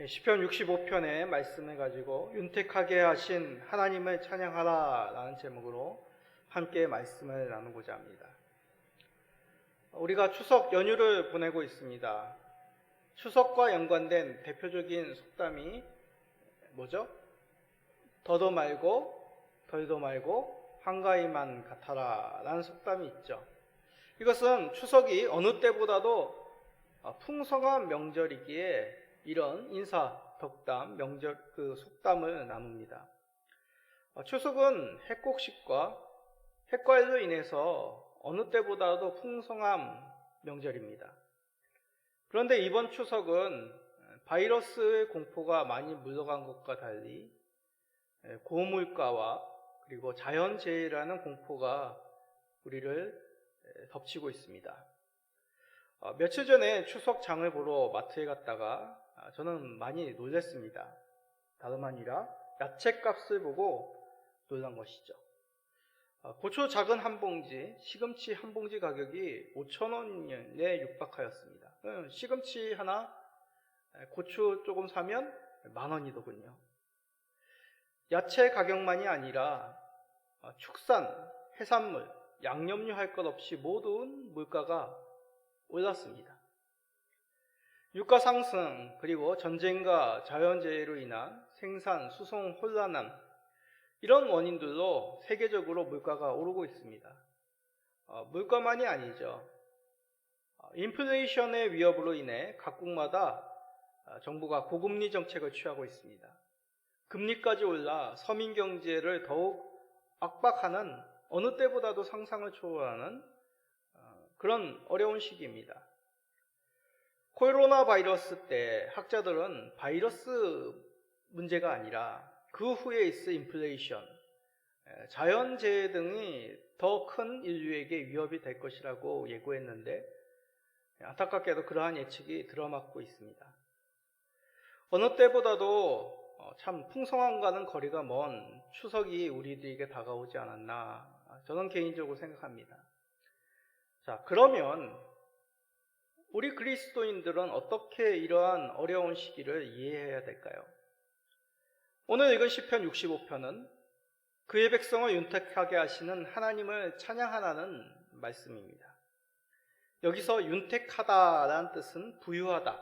시편 65편의 말씀을 가지고 윤택하게 하신 하나님을 찬양하라 라는 제목으로 함께 말씀을 나누고자 합니다. 우리가 추석 연휴를 보내고 있습니다. 추석과 연관된 대표적인 속담이 뭐죠? 더도 말고 덜도 말고 한가위만 같아라 라는 속담이 있죠. 이것은 추석이 어느 때보다도 풍성한 명절이기에 이런 인사, 덕담, 명절 속담을 나눕니다. 추석은 핵곡식과 핵과일로 인해서 어느 때보다도 풍성한 명절입니다. 그런데 이번 추석은 바이러스의 공포가 많이 물러간 것과 달리 고물가와 그리고 자연재해라는 공포가 우리를 덮치고 있습니다. 며칠 전에 추석 장을 보러 마트에 갔다가 저는 많이 놀랐습니다. 다름 아니라 야채값을 보고 놀란 것이죠. 고추 작은 한 봉지, 시금치 한 봉지 가격이 5,000원에 육박하였습니다. 시금치 하나, 고추 조금 사면 10,000원이더군요. 야채 가격만이 아니라 축산, 해산물, 양념류 할 것 없이 모든 물가가 올랐습니다. 유가 상승 그리고 전쟁과 자연재해로 인한 생산, 수송 혼란함 이런 원인들로 세계적으로 물가가 오르고 있습니다. 물가만이 아니죠. 인플레이션의 위협으로 인해 각국마다 정부가 고금리 정책을 취하고 있습니다. 금리까지 올라 서민 경제를 더욱 압박하는 어느 때보다도 상상을 초월하는 그런 어려운 시기입니다. 코로나 바이러스 때 학자들은 바이러스 문제가 아니라 그 후에 있을 인플레이션, 자연재해 등이 더 큰 인류에게 위협이 될 것이라고 예고했는데 안타깝게도 그러한 예측이 들어맞고 있습니다. 어느 때보다도 참 풍성함과는 거리가 먼 추석이 우리들에게 다가오지 않았나 저는 개인적으로 생각합니다. 자, 그러면 우리 그리스도인들은 어떻게 이러한 어려운 시기를 이해해야 될까요? 오늘 읽은 시편 65편은 그의 백성을 윤택하게 하시는 하나님을 찬양하라는 말씀입니다. 여기서 윤택하다라는 뜻은 부유하다,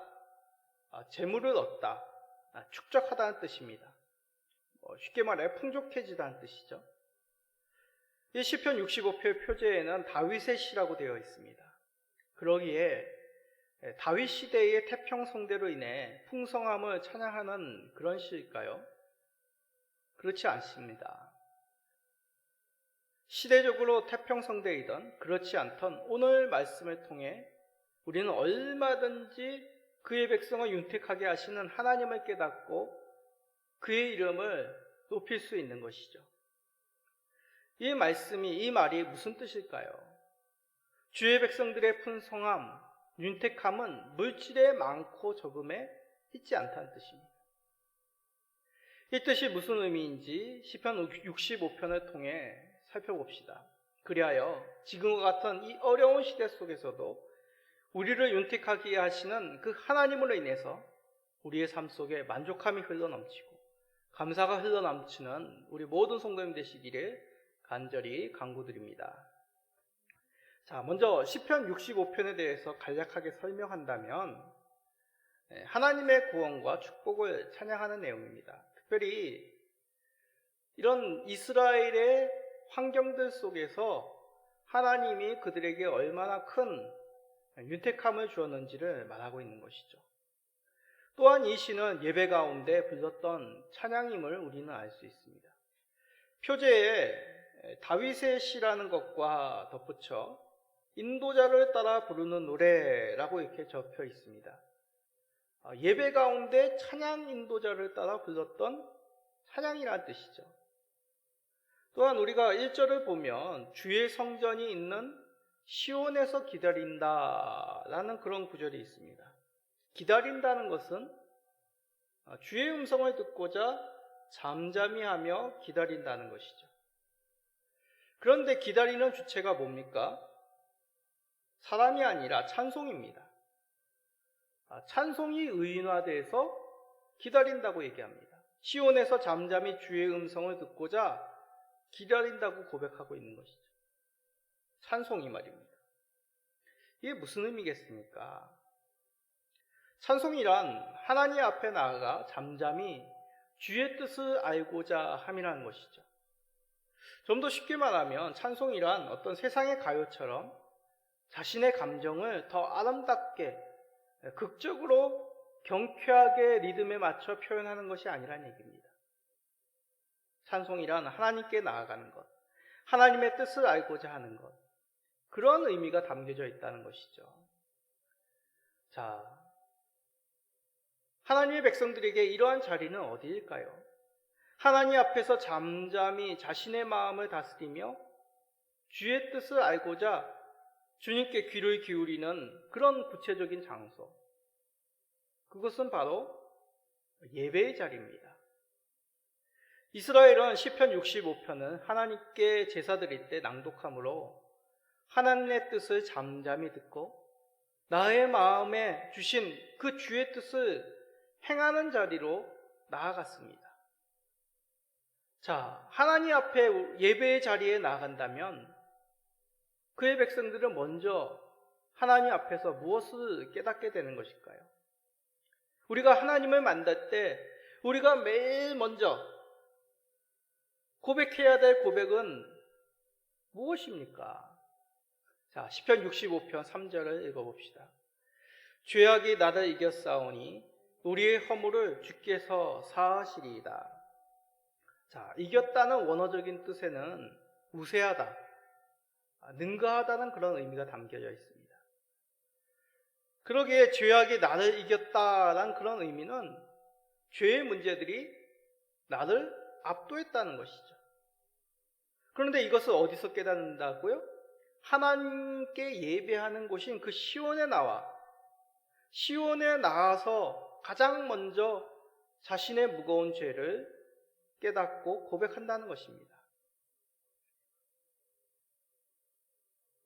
재물을 얻다, 축적하다는 뜻입니다. 쉽게 말해 풍족해지다는 뜻이죠. 이 시편 65편 표제에는 다윗의 시라고 되어 있습니다. 그러기에 다윗 시대의 태평성대로 인해 풍성함을 찬양하는 그런 시일까요? 그렇지 않습니다. 시대적으로 태평성대이던 그렇지 않던 오늘 말씀을 통해 우리는 얼마든지 그의 백성을 윤택하게 하시는 하나님을 깨닫고 그의 이름을 높일 수 있는 것이죠. 이 말이 무슨 뜻일까요? 주의 백성들의 풍성함, 윤택함은 물질의 많고 적음에 있지 않다는 뜻입니다. 이 뜻이 무슨 의미인지 시편 65편을 통해 살펴봅시다. 그리하여 지금과 같은 이 어려운 시대 속에서도 우리를 윤택하게 하시는 그 하나님으로 인해서 우리의 삶 속에 만족함이 흘러넘치고 감사가 흘러넘치는 우리 모든 성도님 되시기를 간절히 간구드립니다. 자, 먼저 시편 65편에 대해서 간략하게 설명한다면 하나님의 구원과 축복을 찬양하는 내용입니다. 특별히 이런 이스라엘의 환경들 속에서 하나님이 그들에게 얼마나 큰 윤택함을 주었는지를 말하고 있는 것이죠. 또한 이 시는 예배 가운데 불렀던 찬양임을 우리는 알 수 있습니다. 표제에 다윗의 시라는 것과 덧붙여 인도자를 따라 부르는 노래라고 이렇게 적혀 있습니다. 예배 가운데 찬양 인도자를 따라 불렀던 찬양이라는 뜻이죠. 또한 우리가 1절을 보면 주의 성전이 있는 시온에서 기다린다라는 그런 구절이 있습니다. 기다린다는 것은 주의 음성을 듣고자 잠잠히 하며 기다린다는 것이죠. 그런데 기다리는 주체가 뭡니까? 사람이 아니라 찬송입니다. 찬송이 의인화돼서 기다린다고 얘기합니다. 시온에서 잠잠히 주의 음성을 듣고자 기다린다고 고백하고 있는 것이죠. 찬송이 말입니다. 이게 무슨 의미겠습니까? 찬송이란 하나님 앞에 나아가 잠잠히 주의 뜻을 알고자 함이라는 것이죠. 좀 더 쉽게 말하면 찬송이란 어떤 세상의 가요처럼 자신의 감정을 더 아름답게 극적으로 경쾌하게 리듬에 맞춰 표현하는 것이 아니란 얘기입니다. 찬송이란 하나님께 나아가는 것, 하나님의 뜻을 알고자 하는 것, 그런 의미가 담겨져 있다는 것이죠. 자, 하나님의 백성들에게 이러한 자리는 어디일까요? 하나님 앞에서 잠잠히 자신의 마음을 다스리며 주의 뜻을 알고자 주님께 귀를 기울이는 그런 구체적인 장소. 그것은 바로 예배의 자리입니다. 이스라엘은 시편 65편은 하나님께 제사 드릴 때 낭독함으로 하나님의 뜻을 잠잠히 듣고 나의 마음에 주신 그 주의 뜻을 행하는 자리로 나아갔습니다. 자, 하나님 앞에 예배의 자리에 나아간다면 그의 백성들은 먼저 하나님 앞에서 무엇을 깨닫게 되는 것일까요? 우리가 하나님을 만날 때 우리가 매일 먼저 고백해야 될 고백은 무엇입니까? 자, 시편 65편 3절을 읽어봅시다. 죄악이 나를 이겼사오니 우리의 허물을 주께서 사하시리이다. 자, 이겼다는 원어적인 뜻에는 우세하다, 능가하다는 그런 의미가 담겨져 있습니다. 그러기에 죄악이 나를 이겼다라는 그런 의미는 죄의 문제들이 나를 압도했다는 것이죠. 그런데 이것을 어디서 깨닫는다고요? 하나님께 예배하는 곳인 그 시온에 나와서 가장 먼저 자신의 무거운 죄를 깨닫고 고백한다는 것입니다.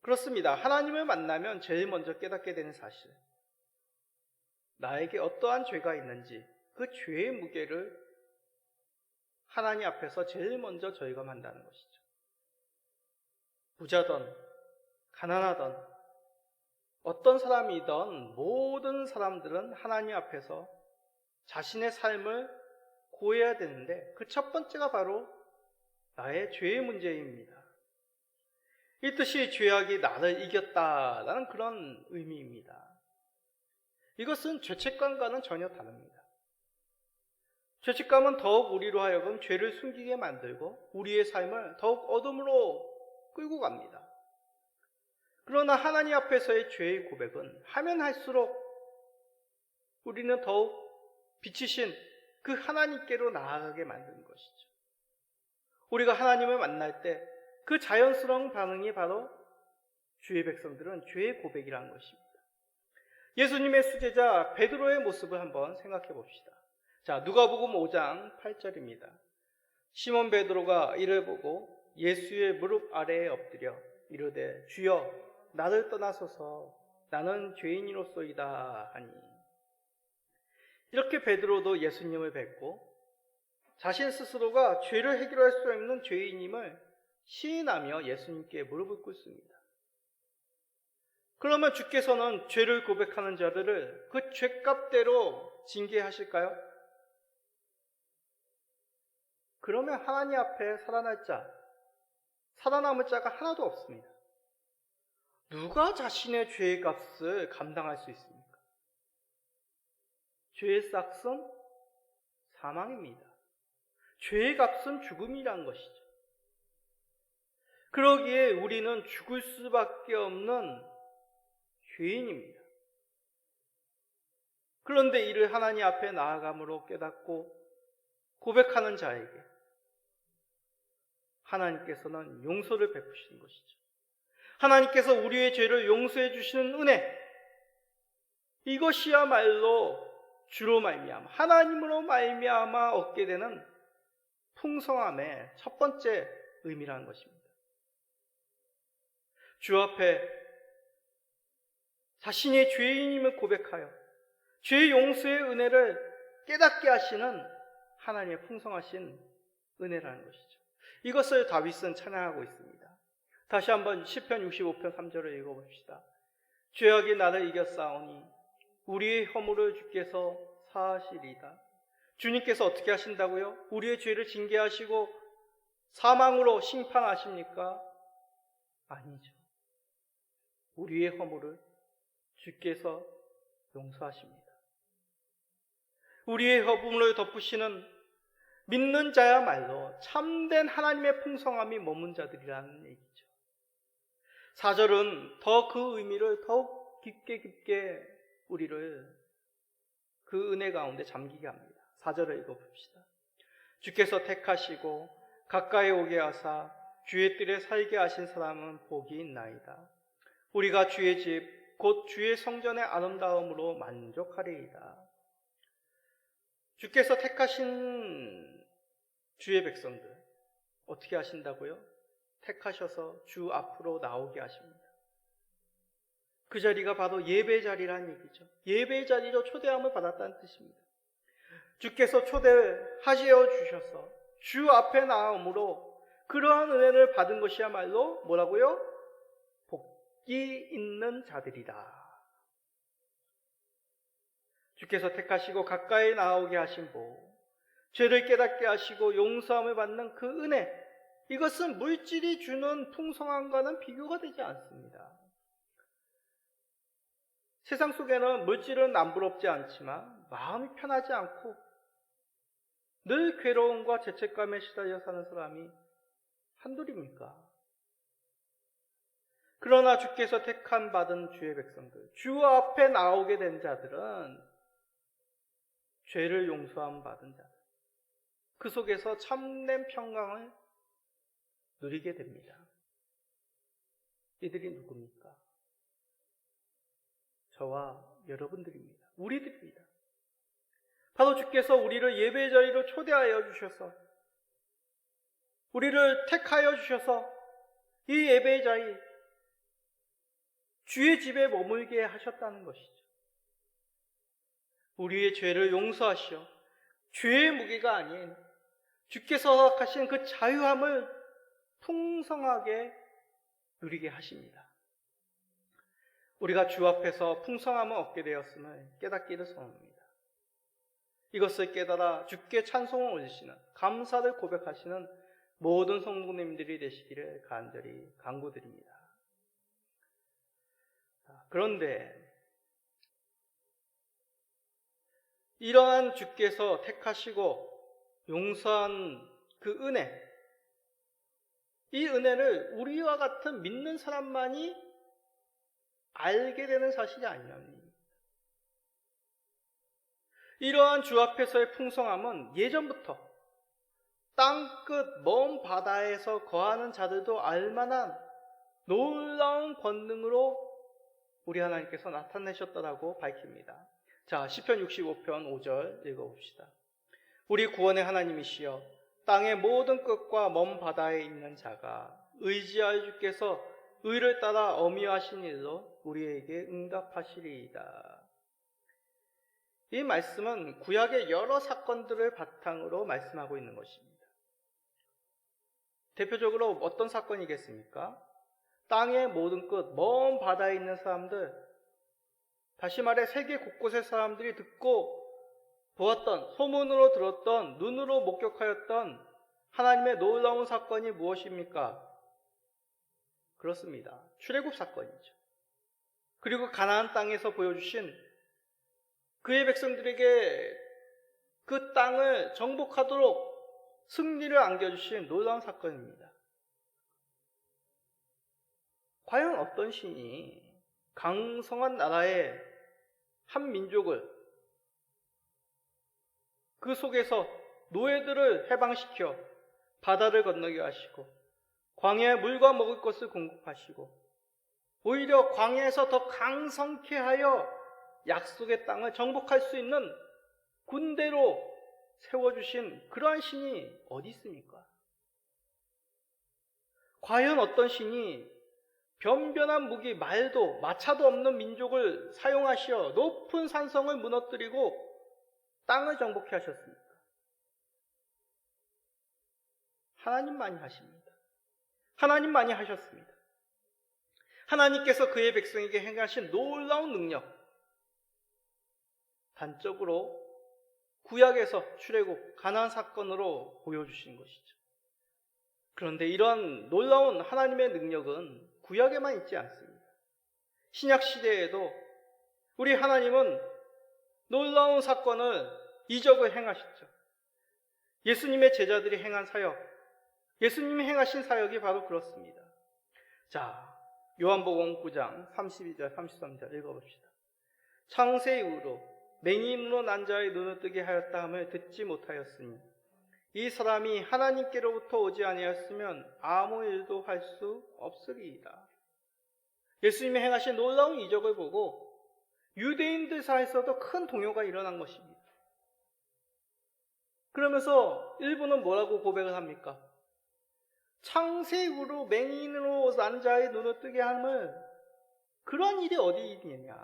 그렇습니다. 하나님을 만나면 제일 먼저 깨닫게 되는 사실, 나에게 어떠한 죄가 있는지 그 죄의 무게를 하나님 앞에서 제일 먼저 절감한다는 것이죠. 부자든 가난하든 어떤 사람이든 모든 사람들은 하나님 앞에서 자신의 삶을 고해야 되는데 그 첫 번째가 바로 나의 죄의 문제입니다. 이 뜻이 죄악이 나를 이겼다라는 그런 의미입니다. 이것은 죄책감과는 전혀 다릅니다. 죄책감은 더욱 우리로 하여금 죄를 숨기게 만들고 우리의 삶을 더욱 어둠으로 끌고 갑니다. 그러나 하나님 앞에서의 죄의 고백은 하면 할수록 우리는 더욱 빛이신 그 하나님께로 나아가게 만드는 것이죠. 우리가 하나님을 만날 때 그 자연스러운 반응이 바로 주의 백성들은 죄의 고백이라는 것입니다. 예수님의 수제자 베드로의 모습을 한번 생각해 봅시다. 자, 누가복음 5장 8절입니다. 시몬 베드로가 이를 보고 예수의 무릎 아래에 엎드려 이르되 주여 나를 떠나소서 나는 죄인이로소이다 하니, 이렇게 베드로도 예수님을 뵙고 자신 스스로가 죄를 해결할 수 없는 죄인임을 시인하며 예수님께 무릎을 꿇습니다. 그러면 주께서는 죄를 고백하는 자들을 그 죄값대로 징계하실까요? 그러면 하나님 앞에 살아남을 자가 하나도 없습니다. 누가 자신의 죄의 값을 감당할 수 있습니까? 죄의 싹은 사망입니다. 죄의 값은 죽음이라는 것이죠. 그러기에 우리는 죽을 수밖에 없는 죄인입니다. 그런데 이를 하나님 앞에 나아감으로 깨닫고 고백하는 자에게 하나님께서는 용서를 베푸시는 것이죠. 하나님께서 우리의 죄를 용서해 주시는 은혜, 이것이야말로 주로 말미암아 하나님으로 말미암아 얻게 되는 풍성함의 첫 번째 의미라는 것입니다. 주 앞에 자신의 죄인임을 고백하여 죄 용서의 은혜를 깨닫게 하시는 하나님의 풍성하신 은혜라는 것이죠. 이것을 다윗은 찬양하고 있습니다. 다시 한번 시편 65편 3절을 읽어봅시다. 죄악이 나를 이겼사오니 우리의 허물을 주께서 사하시리이다. 주님께서 어떻게 하신다고요? 우리의 죄를 징계하시고 사망으로 심판하십니까? 아니죠. 우리의 허물을 주께서 용서하십니다. 우리의 허물을 덮으시는 믿는 자야말로 참된 하나님의 풍성함이 머문 자들이라는 얘기죠. 4절은 더 그 의미를 더욱 깊게 우리를 그 은혜 가운데 잠기게 합니다. 4절을 읽어봅시다. 주께서 택하시고 가까이 오게 하사 주의 뜰에 살게 하신 사람은 복이 있나이다. 우리가 주의 집 곧 주의 성전의 아름다움으로 만족하리이다. 주께서 택하신 주의 백성들 어떻게 하신다고요? 택하셔서 주 앞으로 나오게 하십니다. 그 자리가 바로 예배 자리라는 얘기죠. 예배 자리로 초대함을 받았다는 뜻입니다. 주께서 초대하시어 주셔서 주 앞에 나옴으로 그러한 은혜를 받은 것이야말로 뭐라고요? 복이 있는 자들이다. 주께서 택하시고 가까이 나오게 하신 복, 죄를 깨닫게 하시고 용서함을 받는 그 은혜, 이것은 물질이 주는 풍성함과는 비교가 되지 않습니다. 세상 속에는 물질은 남부럽지 않지만 마음이 편하지 않고 늘 괴로움과 죄책감에 시달려 사는 사람이 한둘입니까? 그러나 주께서 택한 받은 주의 백성들, 주 앞에 나오게 된 자들은 죄를 용서함 받은 자들, 그 속에서 참된 평강을 누리게 됩니다. 이들이 누굽니까? 저와 여러분들입니다. 우리들입니다. 바로 주께서 우리를 예배 자리로 초대하여 주셔서, 우리를 택하여 주셔서 이 예배 자리, 주의 집에 머물게 하셨다는 것이죠. 우리의 죄를 용서하시어 죄의 무게가 아닌 주께서 허락하신 그 자유함을 풍성하게 누리게 하십니다. 우리가 주 앞에서 풍성함을 얻게 되었음을 깨닫기를 소원합니다. 이것을 깨달아 주께 찬송을 올리시는, 감사를 고백하시는 모든 성도님들이 되시기를 간절히 간구드립니다. 그런데 이러한 주께서 택하시고 용서한 그 은혜, 이 은혜를 우리와 같은 믿는 사람만이 알게 되는 사실이 아니냐니. 이러한 주 앞에서의 풍성함은 예전부터 땅끝 먼 바다에서 거하는 자들도 알만한 놀라운 권능으로 우리 하나님께서 나타내셨다라고 밝힙니다. 자, 시편 65편 5절 읽어봅시다. 우리 구원의 하나님이시여 땅의 모든 끝과 먼 바다에 있는 자가 의지하여 주께서 의를 따라 어미하신 일로 우리에게 응답하시리이다. 이 말씀은 구약의 여러 사건들을 바탕으로 말씀하고 있는 것입니다. 대표적으로 어떤 사건이겠습니까? 땅의 모든 끝, 먼 바다에 있는 사람들, 다시 말해 세계 곳곳의 사람들이 듣고 보았던, 소문으로 들었던, 눈으로 목격하였던 하나님의 놀라운 사건이 무엇입니까? 그렇습니다. 출애굽 사건이죠. 그리고 가나안 땅에서 보여주신 그의 백성들에게 그 땅을 정복하도록 승리를 안겨주신 놀라운 사건입니다. 과연 어떤 신이 강성한 나라의 한 민족을 그 속에서 노예들을 해방시켜 바다를 건너게 하시고 광야에 물과 먹을 것을 공급하시고 오히려 광야에서 더 강성케 하여 약속의 땅을 정복할 수 있는 군대로 세워주신 그러한 신이 어디 있습니까? 과연 어떤 신이 변변한 무기, 말도, 마차도 없는 민족을 사용하시어 높은 산성을 무너뜨리고 땅을 정복해 하셨습니까? 하나님만이 하십니다. 하나님만이 하셨습니다. 하나님께서 그의 백성에게 행하신 놀라운 능력, 단적으로 구약에서 출애굽 가나안 사건으로 보여주신 것이죠. 그런데 이러한 놀라운 하나님의 능력은 구약에만 있지 않습니다. 신약 시대에도 우리 하나님은 놀라운 사건을, 이적을 행하셨죠. 예수님의 제자들이 행한 사역, 예수님이 행하신 사역이 바로 그렇습니다. 자, 요한복음 9장 32절 33절 읽어봅시다. 창세 이후로 맹인으로 난 자의 눈을 뜨게 하였다 함을 듣지 못하였으니 이 사람이 하나님께로부터 오지 아니하였으면 아무 일도 할 수 없으리이다. 예수님이 행하신 놀라운 이적을 보고 유대인들 사이에서도 큰 동요가 일어난 것입니다. 그러면서 일부는 뭐라고 고백을 합니까? 창세 이후로 맹인으로 난 자의 눈을 뜨게 함을, 그런 일이 어디 있느냐?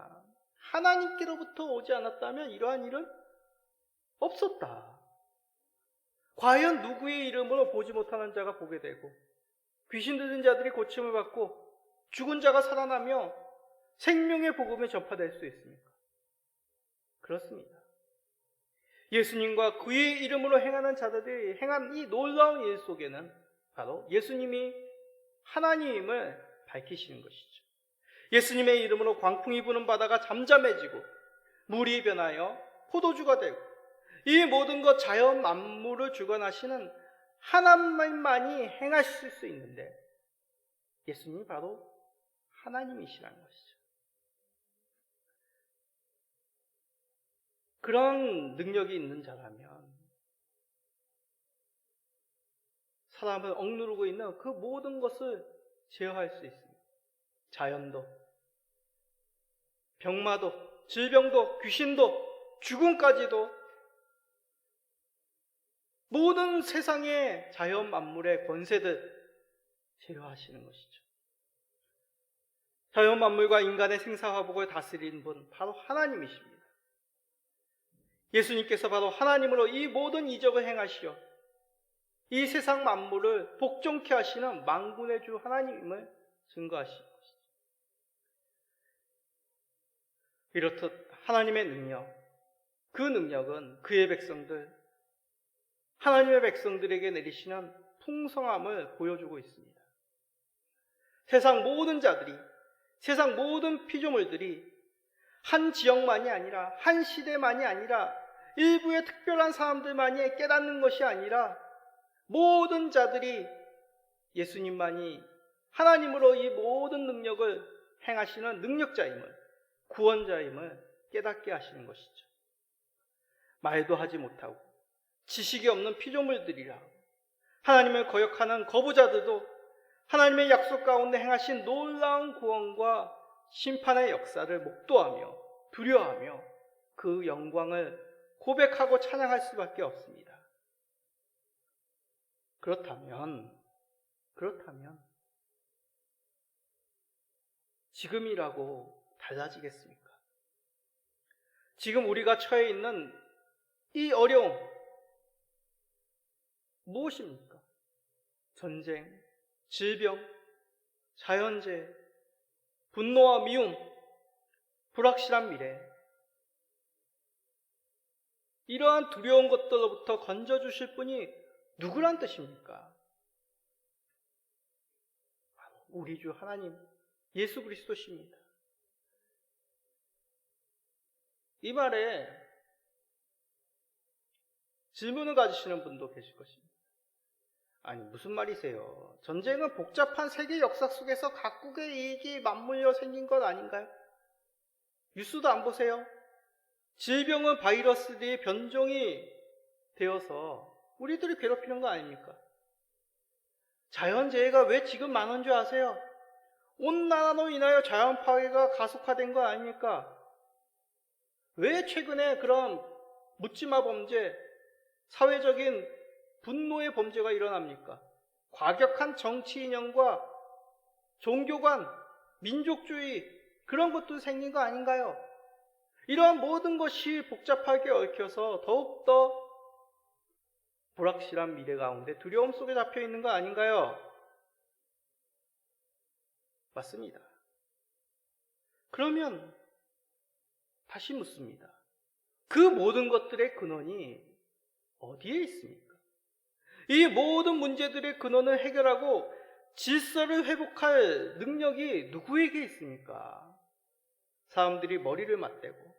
하나님께로부터 오지 않았다면 이러한 일은 없었다. 과연 누구의 이름으로 보지 못하는 자가 보게 되고 귀신 들린 자들이 고침을 받고 죽은 자가 살아나며 생명의 복음이 전파될 수 있습니까? 그렇습니다. 예수님과 그의 이름으로 행하는 자들이 행한 이 놀라운 일 속에는 바로 예수님이 하나님을 밝히시는 것이죠. 예수님의 이름으로 광풍이 부는 바다가 잠잠해지고 물이 변하여 포도주가 되고 이 모든 것 자연 만물을 주관하시는 하나님만이 행하실 수 있는데 예수님이 바로 하나님이시라는 것이죠. 그런 능력이 있는 자라면 사람을 억누르고 있는 그 모든 것을 제어할 수 있습니다. 자연도, 병마도, 질병도, 귀신도, 죽음까지도 모든 세상의 자연 만물의 권세들 제어하시는 것이죠. 자연 만물과 인간의 생사화복을 다스리는 분 바로 하나님이십니다. 예수님께서 바로 하나님으로 이 모든 이적을 행하시어 이 세상 만물을 복종케 하시는 만군의 주 하나님임을 증거하시는 것이죠. 이렇듯 하나님의 능력, 그 능력은 그의 백성들, 하나님의 백성들에게 내리시는 풍성함을 보여주고 있습니다. 세상 모든 자들이, 세상 모든 피조물들이 한 지역만이 아니라, 한 시대만이 아니라, 일부의 특별한 사람들만이 깨닫는 것이 아니라 모든 자들이 예수님만이 하나님으로 이 모든 능력을 행하시는 능력자임을, 구원자임을 깨닫게 하시는 것이죠. 말도 하지 못하고 지식이 없는 피조물들이라 하나님을 거역하는 거부자들도 하나님의 약속 가운데 행하신 놀라운 구원과 심판의 역사를 목도하며 두려워하며 그 영광을 고백하고 찬양할 수밖에 없습니다. 그렇다면 지금이라고 달라지겠습니까? 지금 우리가 처해 있는 이 어려움 무엇입니까? 전쟁, 질병, 자연재해, 분노와 미움, 불확실한 미래, 이러한 두려운 것들로부터 건져주실 분이 누구란 뜻입니까? 우리 주 하나님 예수 그리스도십니다. 이 말에 질문을 가지시는 분도 계실 것입니다. 아니, 무슨 말이세요? 전쟁은 복잡한 세계 역사 속에서 각국의 이익이 맞물려 생긴 것 아닌가요? 뉴스도 안 보세요? 질병은 바이러스들이 변종이 되어서 우리들을 괴롭히는 거 아닙니까? 자연재해가 왜 지금 많은 줄 아세요? 온난화로 인하여 자연 파괴가 가속화된 거 아닙니까? 왜 최근에 그런 묻지마 범죄, 사회적인 분노의 범죄가 일어납니까? 과격한 정치 이념과 종교관, 민족주의, 그런 것도 생긴 거 아닌가요? 이러한 모든 것이 복잡하게 얽혀서 더욱더 불확실한 미래 가운데 두려움 속에 잡혀 있는 거 아닌가요? 맞습니다. 그러면 다시 묻습니다. 그 모든 것들의 근원이 어디에 있습니까? 이 모든 문제들의 근원을 해결하고 질서를 회복할 능력이 누구에게 있습니까? 사람들이 머리를 맞대고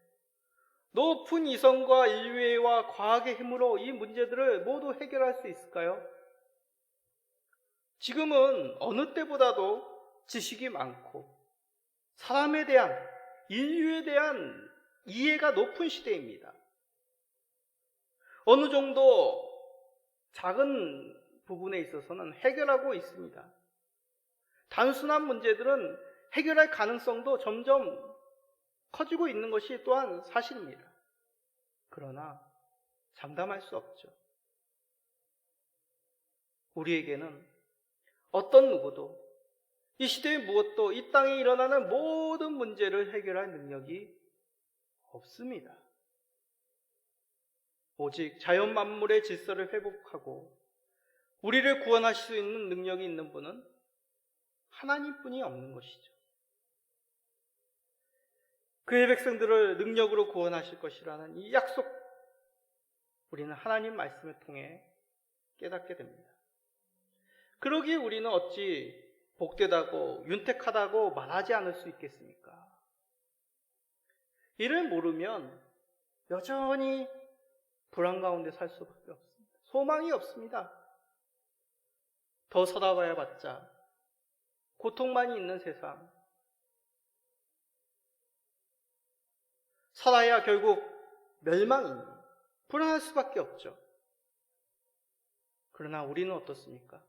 높은 이성과 인류애와 과학의 힘으로 이 문제들을 모두 해결할 수 있을까요? 지금은 어느 때보다도 지식이 많고 사람에 대한, 인류에 대한 이해가 높은 시대입니다. 어느 정도 작은 부분에 있어서는 해결하고 있습니다. 단순한 문제들은 해결할 가능성도 점점 커지고 있는 것이 또한 사실입니다. 그러나 장담할 수 없죠. 우리에게는 어떤 누구도 이 시대의 무엇도 이 땅에 일어나는 모든 문제를 해결할 능력이 없습니다. 오직 자연 만물의 질서를 회복하고 우리를 구원하실 수 있는 능력이 있는 분은 하나님뿐이 없는 것이죠. 그의 백성들을 능력으로 구원하실 것이라는 이 약속, 우리는 하나님 말씀을 통해 깨닫게 됩니다. 그러기에 우리는 어찌 복되다고 윤택하다고 말하지 않을 수 있겠습니까? 이를 모르면 여전히 불안 가운데 살 수밖에 없습니다. 소망이 없습니다. 더 서다봐야 봤자 고통만이 있는 세상, 살아야 결국 멸망이니 불안할 수밖에 없죠. 그러나 우리는 어떻습니까?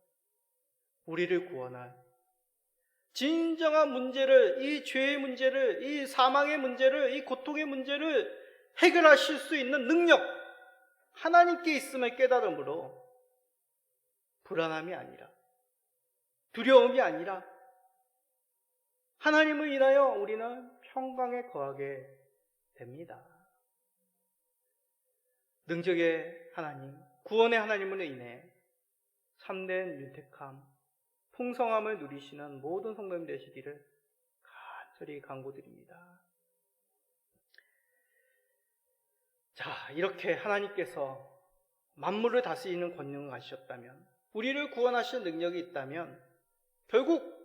우리를 구원할 진정한 문제를, 이 죄의 문제를, 이 사망의 문제를, 이 고통의 문제를 해결하실 수 있는 능력, 하나님께 있음을 깨달음으로 불안함이 아니라, 두려움이 아니라 하나님을 인하여 우리는 평강에 거하게 됩니다. 능력의 하나님, 구원의 하나님으로 인해 참된 윤택함, 풍성함을 누리시는 모든 성도님 되시기를 간절히 간구드립니다. 자, 이렇게 하나님께서 만물을 다스리는 권능을 가지셨다면, 우리를 구원하실 능력이 있다면 결국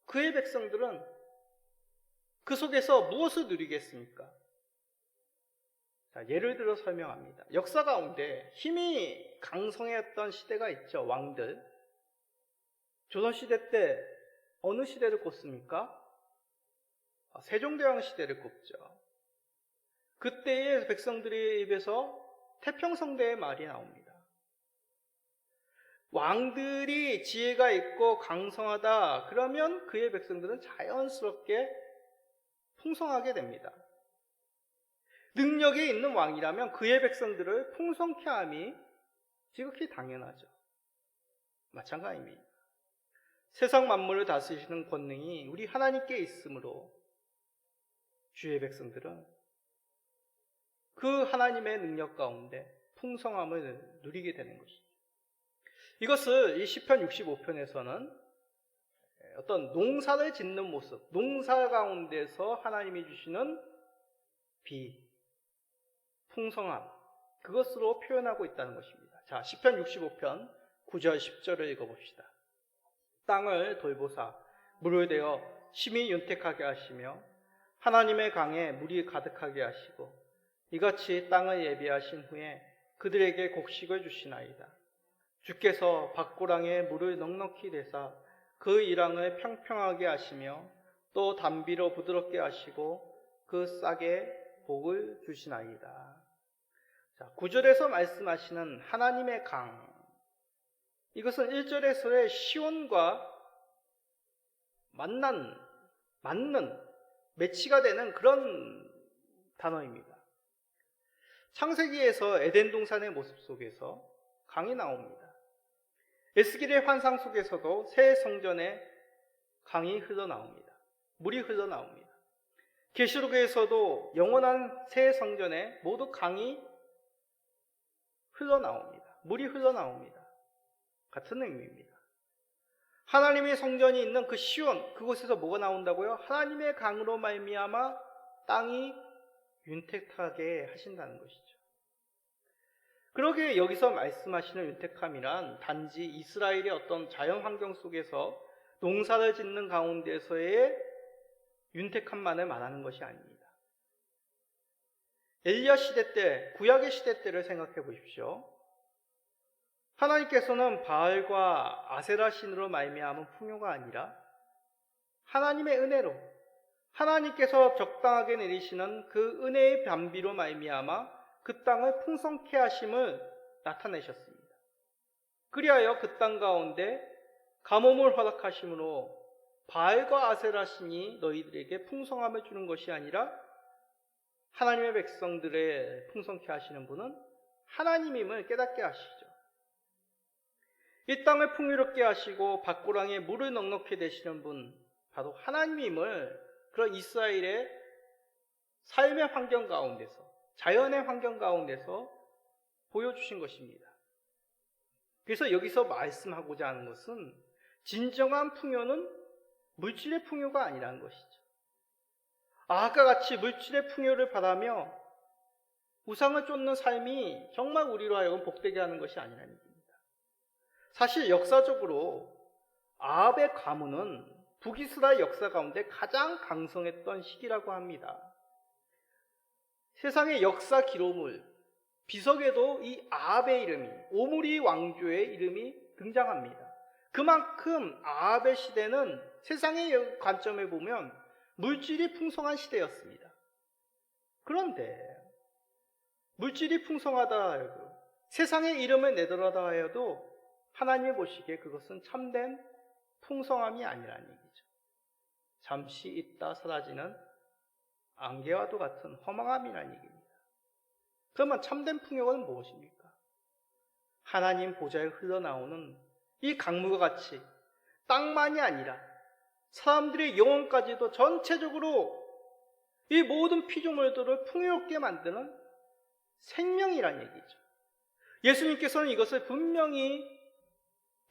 그의 백성들은 그 속에서 무엇을 누리겠습니까? 자, 예를 들어 설명합니다. 역사 가운데 힘이 강성했던 시대가 있죠. 왕들. 조선시대 때 어느 시대를 꼽습니까? 세종대왕 시대를 꼽죠. 그때의 백성들의 입에서 태평성대의 말이 나옵니다. 왕들이 지혜가 있고 강성하다, 그러면 그의 백성들은 자연스럽게 풍성하게 됩니다. 능력이 있는 왕이라면 그의 백성들을 풍성케 함이 지극히 당연하죠. 마찬가지입니다. 세상 만물을 다스리시는 권능이 우리 하나님께 있으므로 주의 백성들은 그 하나님의 능력 가운데 풍성함을 누리게 되는 것이죠. 이것을 이 시편 65편에서는 어떤 농사를 짓는 모습, 농사 가운데서 하나님이 주시는 비, 풍성함, 그것으로 표현하고 있다는 것입니다. 자, 시편 65편 9절 10절을 읽어봅시다. 땅을 돌보사 물을 대어 심히 윤택하게 하시며 하나님의 강에 물이 가득하게 하시고 이같이 땅을 예비하신 후에 그들에게 곡식을 주시나이다. 주께서 밭고랑에 물을 넉넉히 대사 그 이랑을 평평하게 하시며 또 담비로 부드럽게 하시고 그 싹에 복을 주시나이다. 자, 9절에서 말씀하시는 하나님의 강, 이것은 1절에서의 시온과 맞는, 매치가 되는 그런 단어입니다. 창세기에서 에덴 동산의 모습 속에서 강이 나옵니다. 에스겔의 환상 속에서도 새 성전에 강이 흘러나옵니다. 물이 흘러나옵니다. 계시록에서도 영원한 새 성전에 모두 강이 흘러나옵니다. 물이 흘러나옵니다. 같은 의미입니다. 하나님의 성전이 있는 그 시온, 그곳에서 뭐가 나온다고요? 하나님의 강으로 말미암아 땅이 윤택하게 하신다는 것이죠. 그러기에 여기서 말씀하시는 윤택함이란 단지 이스라엘의 어떤 자연 환경 속에서 농사를 짓는 가운데서의 윤택함만을 말하는 것이 아닙니다. 엘리야 시대 때, 구약의 시대 때를 생각해 보십시오. 하나님께서는 바알과 아세라 신으로 말미암은 풍요가 아니라 하나님의 은혜로, 하나님께서 적당하게 내리시는 그 은혜의 변비로 말미암아 그 땅을 풍성케 하심을 나타내셨습니다. 그리하여 그 땅 가운데 가뭄을 허락하심으로 바알과 아세라 신이 너희들에게 풍성함을 주는 것이 아니라 하나님의 백성들의 풍성케 하시는 분은 하나님임을 깨닫게 하시죠. 이 땅을 풍요롭게 하시고 밭고랑에 물을 넉넉히 되시는 분, 바로 하나님임을 그런 이스라엘의 삶의 환경 가운데서, 자연의 환경 가운데서 보여주신 것입니다. 그래서 여기서 말씀하고자 하는 것은 진정한 풍요는 물질의 풍요가 아니라는 것이죠. 아까 같이 물질의 풍요를 바라며 우상을 쫓는 삶이 정말 우리로 하여금 복되게 하는 것이 아니라는 얘기입니다. 사실 역사적으로 아합의 가문은 북이스라엘 역사 가운데 가장 강성했던 시기라고 합니다. 세상의 역사 기록물, 비석에도 이 아합의 이름이, 오므리 왕조의 이름이 등장합니다. 그만큼 아합의 시대는 세상의 관점에 보면 물질이 풍성한 시대였습니다. 그런데 물질이 풍성하다 해도, 세상의 이름을 내더라다 해도 하나님이 보시기에 그것은 참된 풍성함이 아니라는 얘기죠. 잠시 있다 사라지는 안개와도 같은 허망함이라는 얘기입니다. 그러면 참된 풍요는 무엇입니까? 하나님 보좌에 흘러나오는 이 강물과 같이 땅만이 아니라 사람들의 영혼까지도 전체적으로 이 모든 피조물들을 풍요롭게 만드는 생명이란 얘기죠. 예수님께서는 이것을 분명히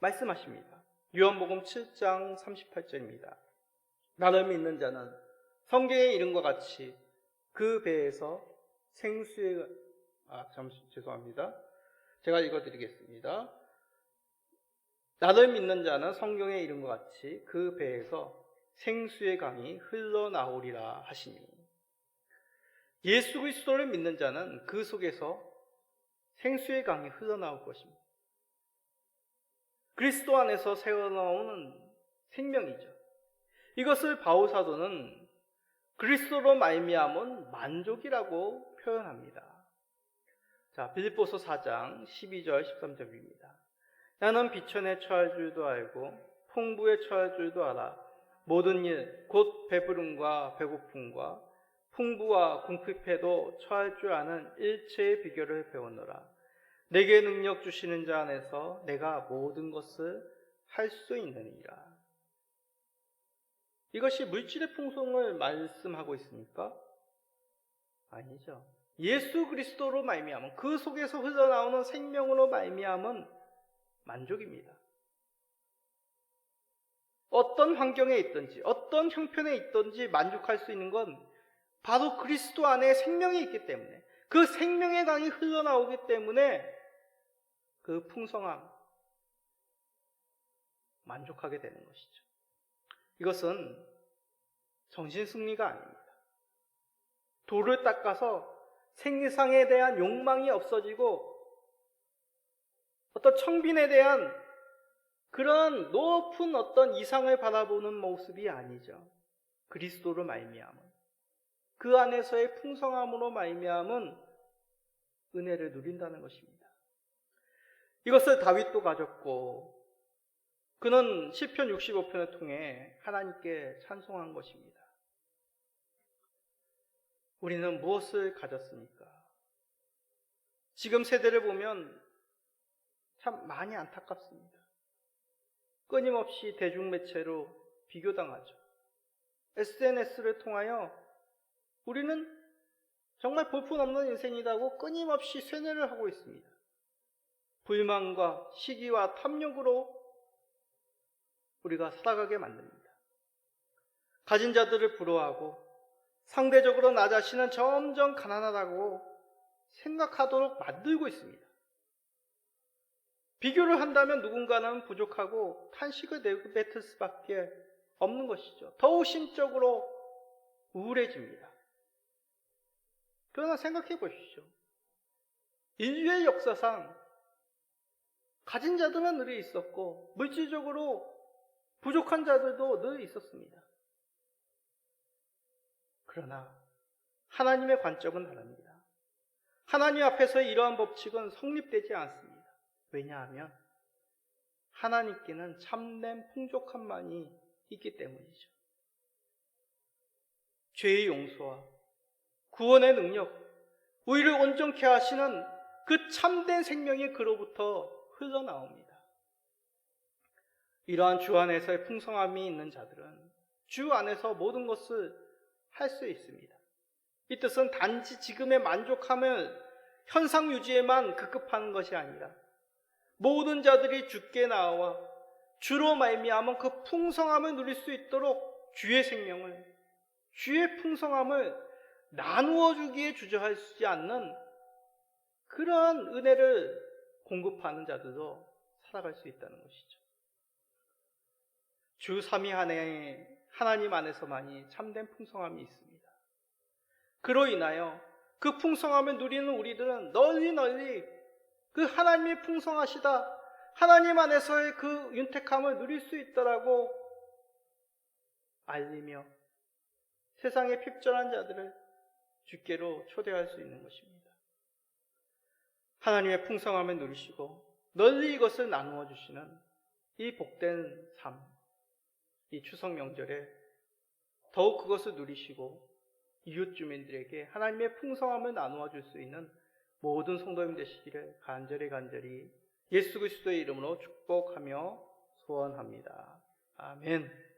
말씀하십니다. 요한복음 7장 38절입니다. 나를 믿는 자는 성경의 이름과 같이 그 배에서 생수의 죄송합니다. 제가 읽어드리겠습니다. 나를 믿는 자는 성경의 이름과 같이 그 배에서 생수의 강이 흘러나오리라 하시니, 예수 그리스도를 믿는 자는 그 속에서 생수의 강이 흘러나올 것입니다. 그리스도 안에서 새어나오는 생명이죠. 이것을 바울 사도는 그리스도로 말미암은 만족이라고 표현합니다. 자, 빌립보서 4장 12절 13절입니다. 나는 비천에 처할 줄도 알고 풍부에 처할 줄도 알아. 모든 일, 곧 배부름과 배고픔과 풍부와 궁핍해도 처할 줄 아는 일체의 비결을 배웠노라. 내게 능력 주시는 자 안에서 내가 모든 것을 할 수 있느니라. 이것이 물질의 풍성을 말씀하고 있습니까? 아니죠. 예수 그리스도로 말미암은, 그 속에서 흘러나오는 생명으로 말미암은 만족입니다. 어떤 환경에 있든지 어떤 형편에 있든지 만족할 수 있는 건 바로 그리스도 안에 생명이 있기 때문에, 그 생명의 강이 흘러나오기 때문에 그 풍성함, 만족하게 되는 것이죠. 이것은 정신승리가 아닙니다. 돌을 닦아서 생리상에 대한 욕망이 없어지고 어떤 청빈에 대한 그런 높은 어떤 이상을 바라보는 모습이 아니죠. 그리스도로 말미암은, 그 안에서의 풍성함으로 말미암은 은혜를 누린다는 것입니다. 이것을 다윗도 가졌고 그는 시편 65편을 통해 하나님께 찬송한 것입니다. 우리는 무엇을 가졌습니까? 지금 세대를 보면 참 많이 안타깝습니다. 끊임없이 대중매체로 비교당하죠. SNS를 통하여 우리는 정말 볼품없는 인생이라고 끊임없이 쇠뇌를 하고 있습니다. 불만과 시기와 탐욕으로 우리가 살아가게 만듭니다. 가진 자들을 부러워하고 상대적으로 나 자신은 점점 가난하다고 생각하도록 만들고 있습니다. 비교를 한다면 누군가는 부족하고 탄식을 내뱉을 수밖에 없는 것이죠. 더욱 심적으로 우울해집니다. 그러나 생각해 보십시오. 인류의 역사상 가진 자들은 늘 있었고 물질적으로 부족한 자들도 늘 있었습니다. 그러나 하나님의 관점은 다릅니다. 하나님 앞에서 이러한 법칙은 성립되지 않습니다. 왜냐하면 하나님께는 참된 풍족함만이 있기 때문이죠. 죄의 용서와 구원의 능력, 우리를 온전케 하시는 그 참된 생명이 그로부터 흘러나옵니다. 이러한 주 안에서의 풍성함이 있는 자들은 주 안에서 모든 것을 할 수 있습니다. 이 뜻은 단지 지금의 만족함을 현상 유지에만 급급하는 것이 아니라 모든 자들이 주께 나와 주로 말미암은 그 풍성함을 누릴 수 있도록 주의 생명을, 주의 풍성함을 나누어 주기에 주저하지 않는 그러한 은혜를 공급하는 자들도 살아갈 수 있다는 것이죠. 주 3위 안에 하나님 안에서만이 참된 풍성함이 있습니다. 그로 인하여 그 풍성함을 누리는 우리들은 널리 그 하나님이 풍성하시다, 하나님 안에서의 그 윤택함을 누릴 수 있다라고 알리며 세상의 핍절한 자들을 주께로 초대할 수 있는 것입니다. 하나님의 풍성함을 누리시고 널리 이것을 나누어 주시는 이 복된 삶, 이 추석 명절에 더욱 그것을 누리시고 이웃 주민들에게 하나님의 풍성함을 나누어 줄 수 있는 모든 성도님 되시기를 간절히 예수 그리스도의 이름으로 축복하며 소원합니다. 아멘.